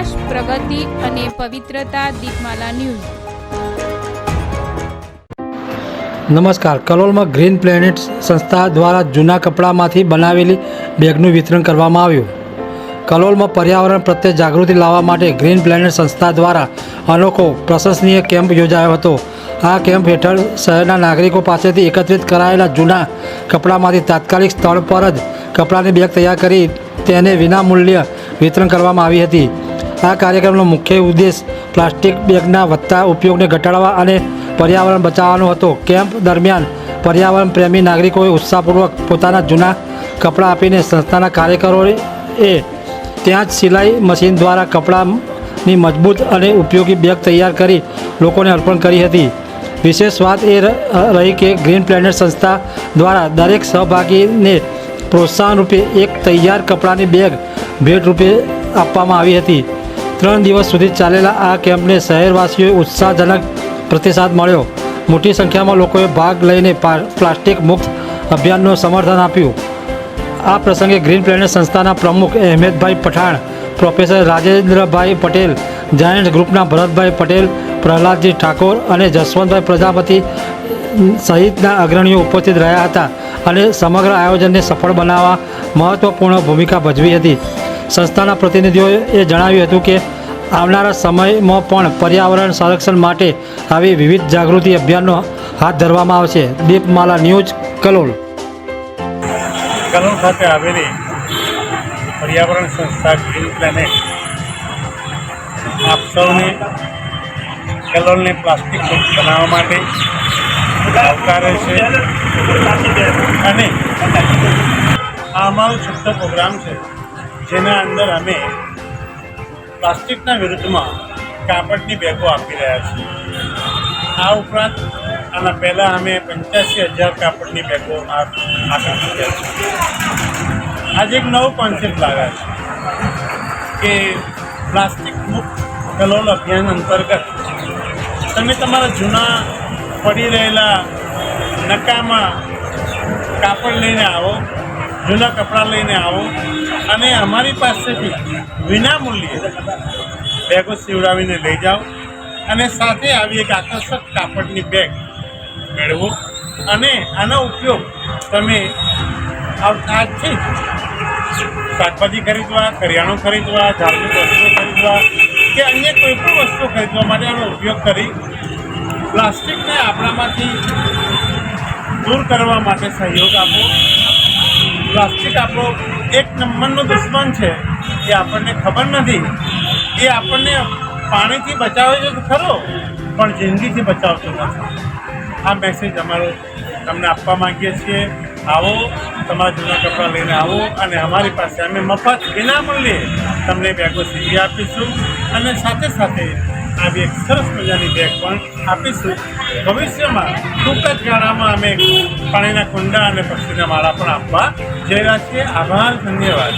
વિકાસ, પ્રગતિ અને પવિત્રતા. દીપમાલા ન્યૂઝ. નમસ્કાર. કલોલમાં green planet સંસ્થા દ્વારા જૂના કપડામાંથી બનાવેલી બેગનું વિતરણ કરવામાં આવ્યું. કલોલમાં પર્યાવરણ પ્રત્યે જાગૃતિ લાવવા માટે ગ્રીન પ્લેનેટ સંસ્થા દ્વારા અનોખો પ્રશંસનીય કેમ્પ યોજાયો હતો. આ કેમ્પ હેઠળ શહેરના નાગરિકો પાસેથી એકત્રિત કરાયેલા જૂના કપડામાંથી તાત્કાલિક સ્થળ પર જ કપડાની બેગ તૈયાર કરી તેને વિનામૂલ્યે વિતરણ કરવામાં આવી હતી. આ કાર્યક્રમનો મુખ્ય ઉદ્દેશ પ્લાસ્ટિક બેગના વધતા ઉપયોગને ઘટાડવા અને પર્યાવરણ બચાવવાનો હતો. કેમ્પ દરમિયાન પર્યાવરણ પ્રેમી નાગરિકોએ ઉત્સાહપૂર્વક પોતાના જૂના કપડાં આપીને સંસ્થાના કાર્યકરોએ ત્યાં જ સિલાઈ મશીન દ્વારા કપડાની મજબૂત અને ઉપયોગી બેગ તૈયાર કરી લોકોને અર્પણ કરી હતી. વિશેષ વાત એ રહી કે ગ્રીન પ્લેનેટ સંસ્થા દ્વારા દરેક સહભાગીને પ્રોત્સાહન રૂપે એક તૈયાર કપડાની બેગ ભેટ રૂપે આપવામાં આવી હતી. 3 દિવસ સુધી ચાલેલા આ કેમ્પને શહેરવાસીઓએ ઉત્સાહજનક પ્રતિસાદ મળ્યો. મોટી સંખ્યામાં લોકોએ ભાગ લઈને પ્લાસ્ટિક મુક્ત અભિયાનનું સમર્થન આપ્યું. આ પ્રસંગે ગ્રીન પ્લેનેટ સંસ્થાના પ્રમુખ અહેમદભાઈ પઠાણ, પ્રોફેસર રાજેન્દ્રભાઈ પટેલ, જાયન્ટ ગ્રુપના ભરતભાઈ પટેલ, પ્રહલાદજી ઠાકોર અને જસવંતભાઈ પ્રજાપતિ સહિતના અગ્રણીઓ ઉપસ્થિત રહ્યા હતા અને સમગ્ર આયોજનને સફળ બનાવવા મહત્વપૂર્ણ ભૂમિકા ભજવી હતી. સંસ્થાના પ્રતિનિધિઓએ જણાવ્યું હતું કે આવનારા સમયમાં પણ પર્યાવરણ સંરક્ષણ માટે આવી વિવિધ જાગૃતિ અભિયાનો હાથ ધરવામાં આવશે. દીપમાલા ન્યૂઝ, કલોલ. કલોલ ખાતે આવેલી પર્યાવરણ સંસ્થા ગ્રીન પ્લેનેટ આપ સૌને કલોલને પ્લાસ્ટિક મુક્ત બનાવવા માટે આવકારે છે અને આ અમારો છઠ્ઠો પ્રોગ્રામ છે, જેના અંદર અમે પ્લાસ્ટિકના વિરુદ્ધમાં કાપડની બેગો આપી રહ્યા છીએ. આ ઉપરાંત આના પહેલાં અમે 85,000 કાપડની બેગો આપી ચૂક્યા છીએ. આજે એક નવો કોન્સેપ્ટ લાવ્યા છે કે પ્લાસ્ટિક મુક્ત કલોલ અભિયાન અંતર્ગત તમે તમારા જૂના પડી રહેલા નકામા કાપડ લઈને આવો, જૂના કપડાં લઈને આવો અને અમારી પાસેથી વિનામૂલ્યે બેગો સીવડાવીને લઈ જાઓ અને સાથે આવી એક આકર્ષક કાપડની બેગ મેળવો અને આનો ઉપયોગ તમે આજથી જ શાકભાજી ખરીદવા, કરિયાણું ખરીદવા, ધાર્મિક વસ્તુઓ ખરીદવા કે અન્ય કોઈ પણ વસ્તુ ખરીદવા માટે આનો ઉપયોગ કરી પ્લાસ્ટિકને આપણામાંથી દૂર કરવા માટે સહયોગ આપો. પ્લાસ્ટિક આપણો એક નંબરનો દુશ્મન છે. એ આપણને ખબર નથી. એ આપણને પાણીથી બચાવે છે તો ખરો, પણ જિંદગીથી બચાવતો નથી. આ મેસેજ અમારો તમને આપવા માગીએ છીએ. આવો, તમારા જૂના કપડાં લઈને આવો અને અમારી પાસે અમે મફત વિનામૂલ્યે તમને બેગો સીવી આપીશું અને સાથે સાથે આવી એક સરસ મજાની બેગ પણ આપીશું. ભવિષ્યમાં ટૂંક જ ગાળામાં અમે પાણીના કુંડા અને પક્ષીના માળા પણ આપવા જઈ રહ્યા છીએ. આભાર, ધન્યવાદ.